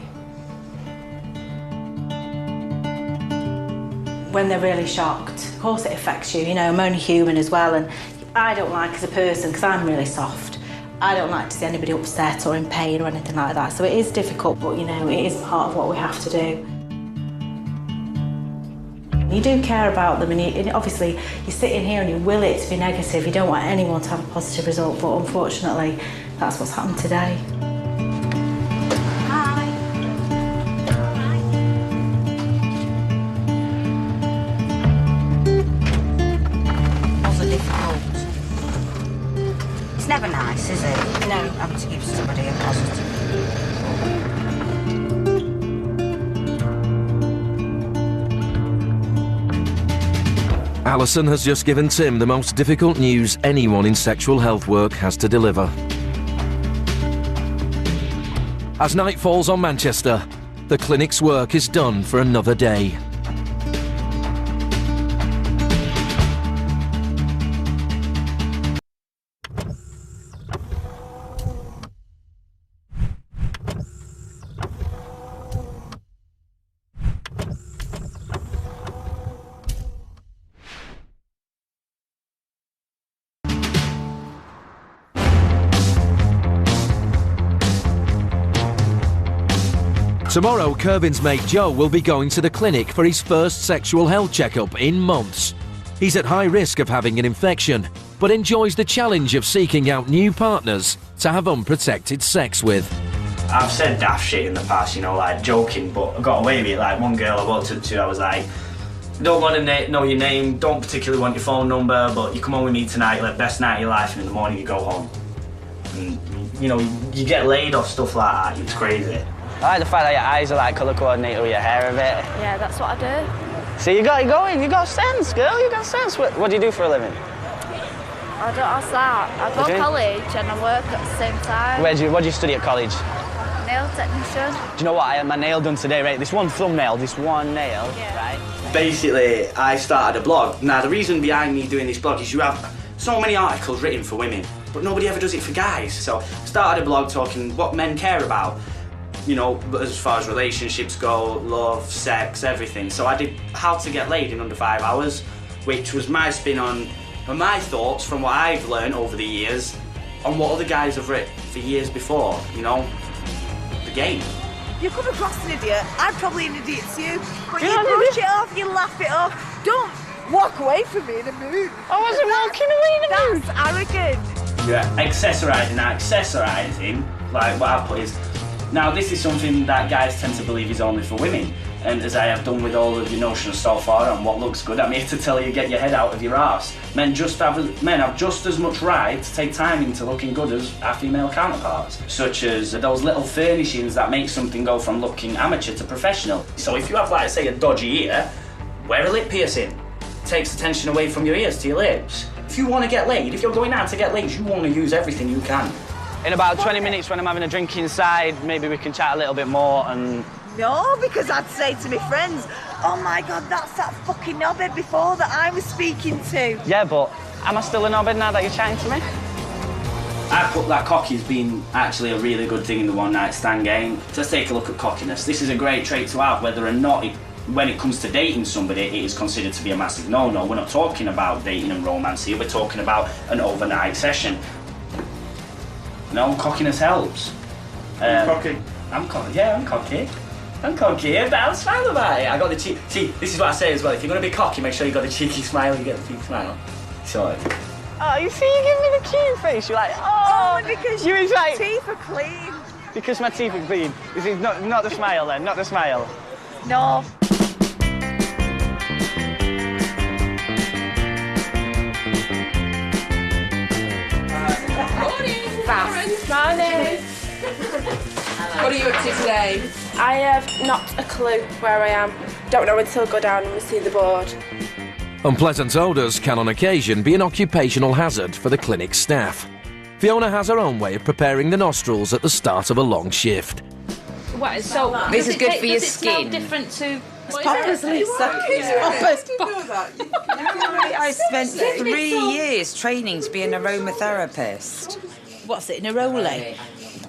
When they're really shocked, of course it affects you, you know, I'm only human as well, and I don't like as a person, because I'm really soft, I don't like to see anybody upset or in pain or anything like that, so it is difficult, but you know, it is part of what we have to do. You do care about them, and obviously you sit in here and you will it to be negative, you don't want anyone to have a positive result, but unfortunately that's what's happened today. It's never nice, is it? No. Having to give Alison has just given Tim the most difficult news anyone in sexual health work has to deliver. As night falls on Manchester, the clinic's work is done for another day. Tomorrow, Kerbin's mate Joe will be going to the clinic for his first sexual health checkup in months. He's at high risk of having an infection, but enjoys the challenge of seeking out new partners to have unprotected sex with. I've said daft shit in the past, you know, like joking, but I got away with it. Like one girl I walked up to, I was like, don't want to know your name, don't particularly want your phone number, but you come home with me tonight, like best night of your life, and in the morning you go home. And, you know, you get laid off stuff like that, it's crazy. I like the fact that your eyes are like colour coordinated with your hair a bit. Yeah, that's what I do. See, you got it going, you got sense, girl, you got sense. What do you do for a living? I don't ask that. I go to college and I work at the same time. What do you study at college? Nail technician. Do you know what? I had my nail done today, right? This one thumbnail, right? Basically, I started a blog. Now, the reason behind me doing this blog is you have so many articles written for women, but nobody ever does it for guys. So, I started a blog talking what men care about. You know, as far as relationships go, love, sex, everything. So I did how to get laid in under 5 hours, which was my spin on my thoughts from what I've learned over the years on what other guys have written for years before, you know, the game. You come across an idiot, I'm probably an idiot to you, but you brush it off, you laugh it off. Don't walk away from me in a mood. I wasn't walking away in a mood. That's arrogant. Yeah, accessorising, like what I put is, now this is something that guys tend to believe is only for women, and as I have done with all of your notions so far on what looks good, I'm here to tell you, get your head out of your arse. Men have just as much right to take time into looking good as our female counterparts, such as those little furnishings that make something go from looking amateur to professional. So if you have, like, say, a dodgy ear, wear a lip piercing. It takes attention away from your ears to your lips. If you want to get laid, if you're going out to get laid, you want to use everything you can. In about 20 minutes when I'm having a drink inside, maybe we can chat a little bit more and... No, because I'd say to my friends, oh my God, that's that fucking knobhead before that I was speaking to. Yeah, but am I still a knobhead now that you're chatting to me? I put that cocky as being actually a really good thing in the one-night stand game. Let's take a look at cockiness. This is a great trait to have, whether or not when it comes to dating somebody, it is considered to be a massive no-no. We're not talking about dating and romance here, we're talking about an overnight session. No, cockiness helps. Cocky? I'm cocky, yeah, I'm cocky. I'm cocky, but I'll smile about it. I got the cheek. See, this is what I say as well. If you're going to be cocky, make sure you got the cheeky smile, you get the cheeky smile. So. Oh, you see, you give me the cute face. You're like, oh, because your teeth are clean. Because my teeth are clean. This is not the smile then, not the smile. No. Morning. What are you up to today? I have not a clue where I am. Don't know until I go down and we see the board. Unpleasant odours can on occasion be an occupational hazard for the clinic staff. Fiona has her own way of preparing the nostrils at the start of a long shift. What, so This is good for your does it smell skin. different to... Poppers, Lisa. I spent 3 years training to be an aromatherapist. What's it, neroli?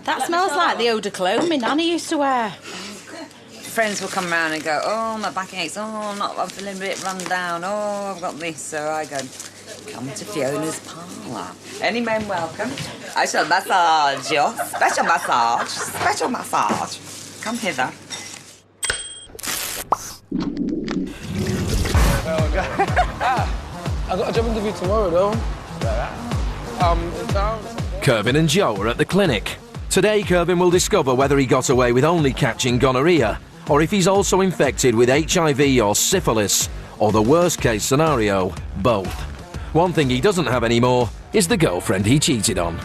That smells like the eau de cologne my nanny used to wear. Friends will come round and go, oh, my back aches, oh, I'm feeling a bit run down, oh, I've got this. So I go, come to Fiona's parlour. Any men welcome. I shall massage you. Special massage. Special massage. Come hither. I got a job interview tomorrow, though. In town. Kerbin and Joe are at the clinic. Today, Kerbin will discover whether he got away with only catching gonorrhea, or if he's also infected with HIV or syphilis, or the worst-case scenario, both. One thing he doesn't have anymore is the girlfriend he cheated on.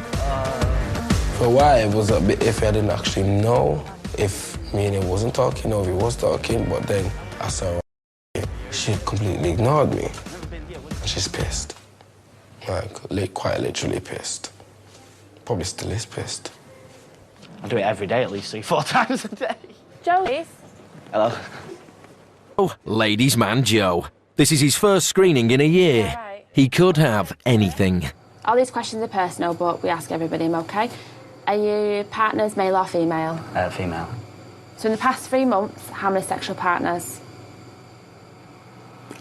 For a while, it was a bit iffy. I didn't actually know if me and him wasn't talking or if he was talking, but then I saw her. She completely ignored me. She's pissed. Like, quite literally pissed. Probably still is pissed. I do it every day, at least 3-4 times a day. Joe, please. Hello. Oh, ladies' man Joe. This is his first screening in a year. Right. He could have anything. All these questions are personal, but we ask everybody, okay? Are you partners, male or female? Female. So in the past 3 months, how many sexual partners?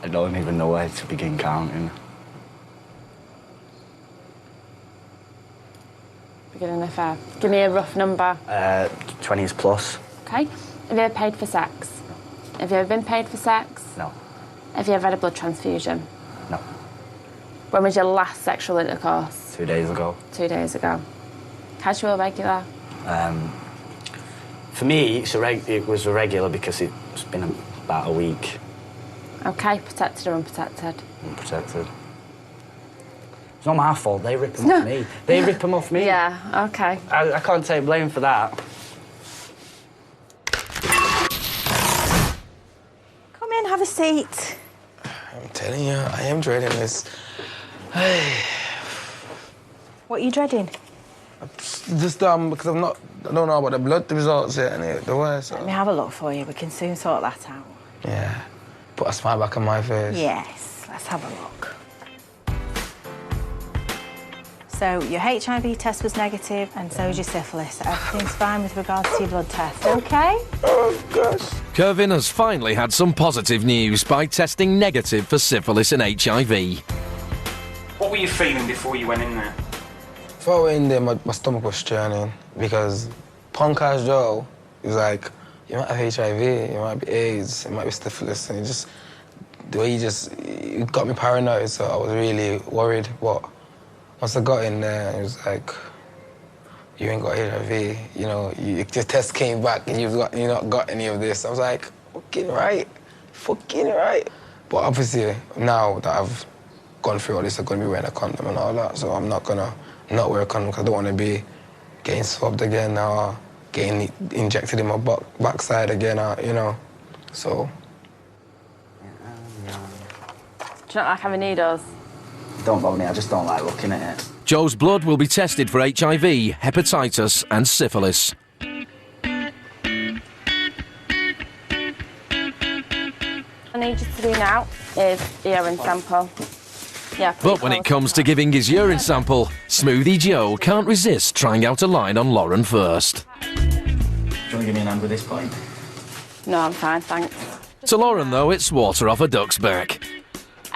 I don't even know where to begin counting. Beginning of Feb. Give me a rough number. 20s plus. Okay. Have you ever paid for sex? Have you ever been paid for sex? No. Have you ever had a blood transfusion? No. When was your last sexual intercourse? 2 days ago. 2 days ago. Casual, regular? For me, it was irregular because it's been about a week. Okay, protected or unprotected? Unprotected. It's not my fault, they rip them off me. They rip them off me. Yeah, okay. I can't take blame for that. Come in, have a seat. I'm telling you, I am dreading this. What are you dreading? Just because I don't know about the blood results yet and the worst. Let me have a look for you. We can soon sort that out. Yeah. Put a smile back on my face. Yes, let's have a look. So your HIV test was negative and so is your syphilis. Everything's fine with regards to your blood test, okay? Oh, gosh. Kervin has finally had some positive news by testing negative for syphilis and HIV. What were you feeling before you went in there? Before I went in there, my stomach was churning because punk ass Joe is like, you might have HIV, you might be AIDS, you might be syphilis, and the way you got me paranoid, so I was really worried. But once I got in there, it was like, you ain't got HIV, you know, your test came back and you've not got any of this. I was like, fucking right. But obviously, now that I've gone through all this, I'm gonna be wearing a condom and all that, so I'm not gonna not wear a condom because I don't want to be getting swabbed again or getting injected in my backside again, you know, so. Do you not like having needles? Don't bother me, I just don't like looking at it. Joe's blood will be tested for HIV, hepatitis and syphilis. I need you to do now is the urine sample. Yeah, but when it comes to giving his urine sample, Smoothie Joe can't resist trying out a line on Lauren first. Do you want to give me an hand with this point? No, I'm fine, thanks. To Lauren, though, it's water off a duck's back.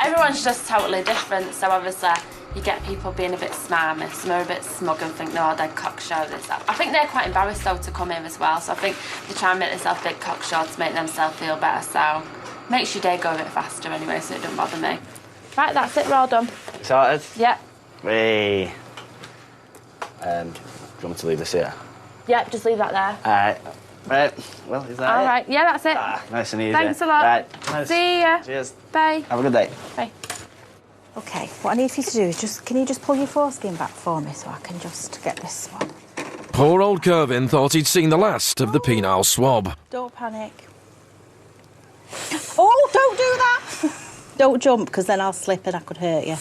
Everyone's just totally different, so obviously you get people being a bit smarmy, some are a bit smug and think, no, they're cocksure, this, that. I think they're quite embarrassed, though, to come here as well, so I think they try and make themselves a bit cocksure to make themselves feel better, so makes your day go a bit faster anyway, so it don't bother me. Right, that's it, we're all done. Sorted? Yeah. Hey. Do you want me to leave this here? Yep, just leave that there. Right, well, is that all it? right, yeah, that's it. Nice and easy. Thanks a lot. Right, nice. See ya. Cheers. Bye. Have a good day. Bye. Okay, what I need for you to do is can you just pull your foreskin back for me so I can just get this one? Poor old Kervin thought he'd seen the last of the penile swab. Don't panic. Oh, don't do that! Don't jump, because then I'll slip and I could hurt you.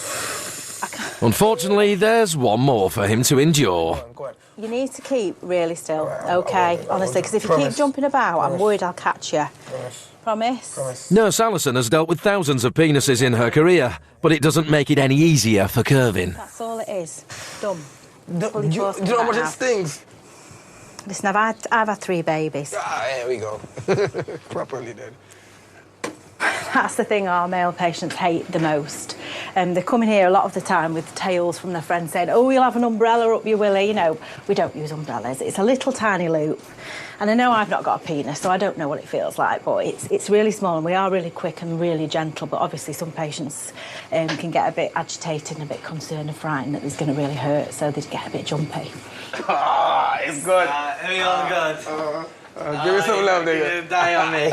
Unfortunately, there's one more for him to endure. You need to keep really still, okay? Honestly, because if you keep jumping about, I'm worried I'll catch you. Promise? Nurse Alison has dealt with thousands of penises in her career, but it doesn't make it any easier for Kervin. That's all it is. Done. Do you know how much it stings? Listen, I've had 3 babies. Here we go. Properly then. That's the thing our male patients hate the most. They come in here a lot of the time with tales from their friends saying, oh, you'll have an umbrella up your willy. You know, we don't use umbrellas. It's a little tiny loop. And I know I've not got a penis, so I don't know what it feels like, but it's really small and we are really quick and really gentle, but obviously some patients can get a bit agitated and a bit concerned and frightened that it's going to really hurt, so they get a bit jumpy. Oh, it's good. It's all good. Give me some love, nigga. Die on me.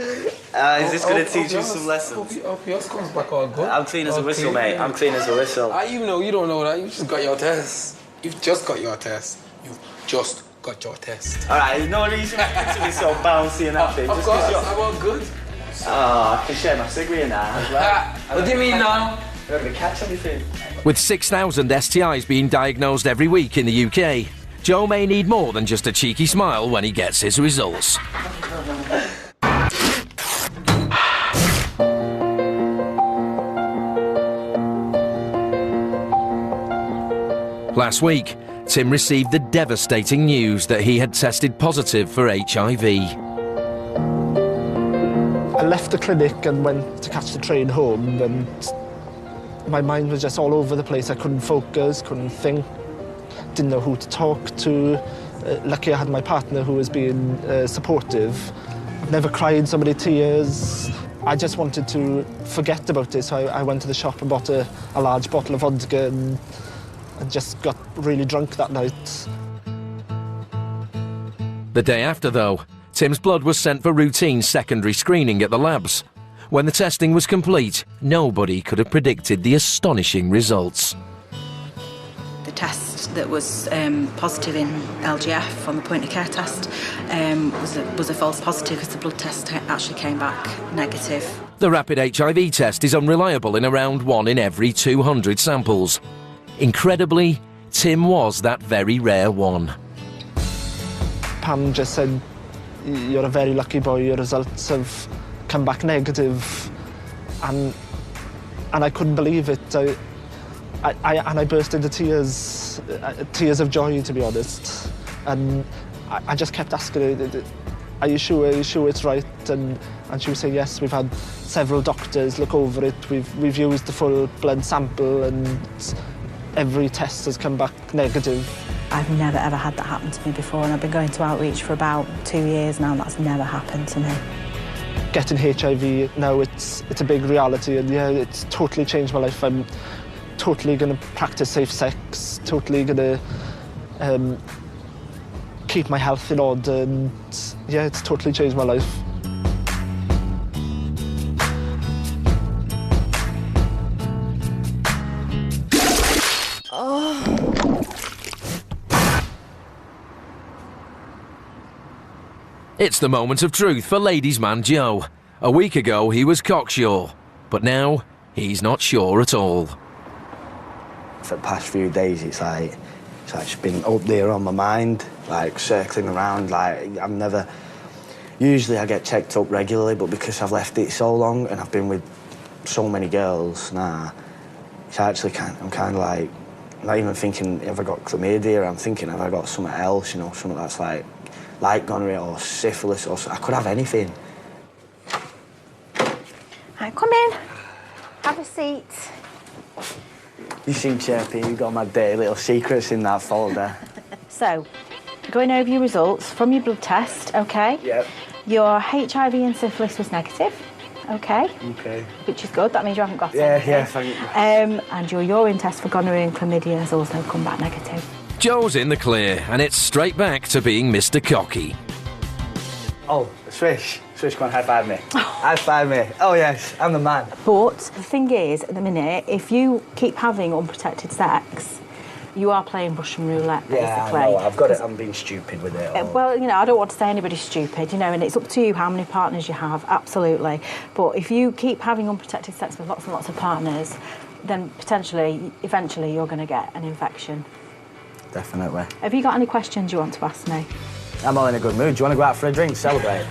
Is this going to teach you some lessons? Hope yours comes back all good. I'm clean as a whistle, mate. I'm clean as a whistle. You know, you don't know that. You just got your test. You've just got your test. You've just got your test. All right, there's no reason for you to be so bouncy and happy. Of course, I'm all good. Oh, I can share my cig with you now as well. What do you mean now? I'm going to catch anything. With 6,000 STIs being diagnosed every week in the UK, Joe may need more than just a cheeky smile when he gets his results. Last week, Tim received the devastating news that he had tested positive for HIV. I left the clinic and went to catch the train home, and my mind was just all over the place. I couldn't focus, couldn't think, didn't know who to talk to. Lucky I had my partner who was being supportive. I've never cried so many tears. I just wanted to forget about it, so I went to the shop and bought a large bottle of vodka and just got really drunk that night. The day after, though, Tim's blood was sent for routine secondary screening at the labs. When the testing was complete, nobody could have predicted the astonishing results. The test that was positive in LGF on the point of care test was a false positive because the blood test actually came back negative. The rapid HIV test is unreliable in around 1 in every 200 samples. Incredibly, Tim was that very rare one. Pam just said, "You're a very lucky boy, your results have come back negative." And I couldn't believe it. I burst into tears of joy, to be honest. And I just kept asking her, "Are you sure? Are you sure it's right?" And she would say, "Yes, we've had several doctors look over it. We've used the full blood sample and every test has come back negative." I've never ever had that happen to me before, and I've been going to outreach for about 2 years now, and that's never happened to me. Getting HIV now, it's a big reality, and yeah, it's totally changed my life. I'm totally going to practice safe sex, totally going to keep my health in order, and yeah, it's totally changed my life. It's the moment of truth for ladies' man Joe. A week ago he was cocksure, but now he's not sure at all. For the past few days it's just been up there on my mind, like circling around, like I've never... Usually I get checked up regularly, but because I've left it so long and I've been with so many girls now, it's actually I'm kind of like, not even thinking, have I got chlamydia? I'm thinking, have I got something else, you know, something that's like gonorrhea or syphilis, or I could have anything. Right, come in. Have a seat. You seem chirpy, you've got my dirty little secrets in that folder. So, going over your results from your blood test, okay? Yep. Your HIV and syphilis was negative, okay? Okay. Which is good, that means you haven't got anything. Yeah, thank you. And your urine test for gonorrhea and chlamydia has also come back negative. Joe's in the clear, and it's straight back to being Mr. Cocky. Oh, Swish. Swish, come on, high-five me. High-five me. Oh, yes, I'm the man. But the thing is, at the minute, if you keep having unprotected sex, you are playing Russian roulette, basically. Yeah, I know, I've got it, I'm being stupid with it. Well, you know, I don't want to say anybody's stupid, you know, and it's up to you how many partners you have, absolutely. But if you keep having unprotected sex with lots and lots of partners, then potentially, eventually, you're going to get an infection. Definitely. Have you got any questions you want to ask me? I'm all in a good mood. Do you want to go out for a drink, celebrate?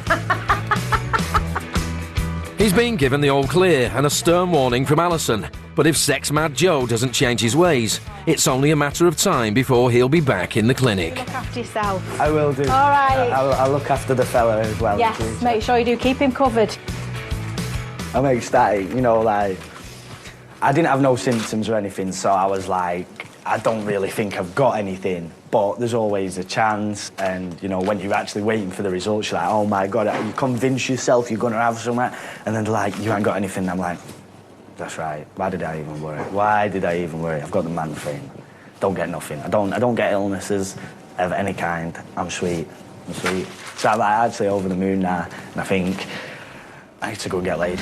He's been given the all clear and a stern warning from Alison. But if sex-mad Joe doesn't change his ways, it's only a matter of time before he'll be back in the clinic. Look after yourself. I will do. All right. I'll look after the fella as well. Yes, please. make sure you do. Keep him covered. I'm ecstatic, you know, like... I didn't have no symptoms or anything, so I was like, I don't really think I've got anything, but there's always a chance, and, you know, when you're actually waiting for the results, you're like, oh, my God, you convince yourself you're going to have something, and then they're like, you ain't got anything, and I'm like, that's right, why did I even worry? Why did I even worry? I've got the man thing. Don't get nothing. I don't get illnesses of any kind. I'm sweet. I'm sweet. So I'm actually over the moon now, and I think I need to go and get laid.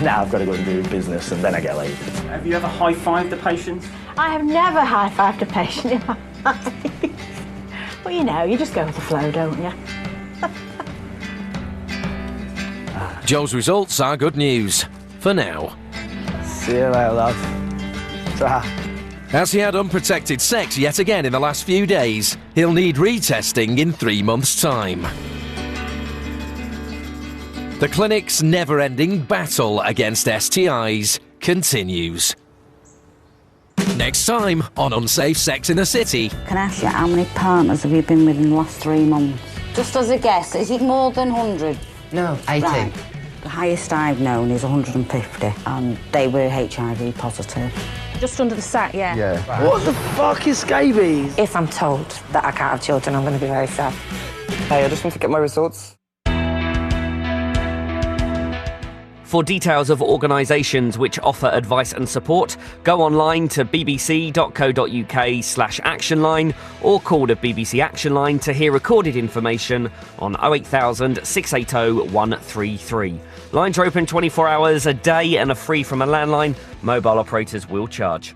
Now I've got to go and do business, and then I get laid. Have you ever high-fived a patient? I have never high-fived a patient in my life. Well, you know, you just go with the flow, don't you? Joe's results are good news. For now. See you later, love. Ta. As he had unprotected sex yet again in the last few days, he'll need retesting in 3 months' time. The clinic's never-ending battle against STIs continues. Next time on Unsafe Sex in the City. Can I ask you, how many partners have you been with in the last 3 months? Just as a guess, is it more than 100? No, 80. Right. The highest I've known is 150, and they were HIV positive. Just under the sack, yeah. Yeah. Right. What the fuck is scabies? If I'm told that I can't have children, I'm going to be very sad. Hey, I just want to get my results. For details of organisations which offer advice and support, go online to bbc.co.uk/actionline or call the BBC Action Line to hear recorded information on 08000 680 133. Lines are open 24 hours a day and are free from a landline. Mobile operators will charge.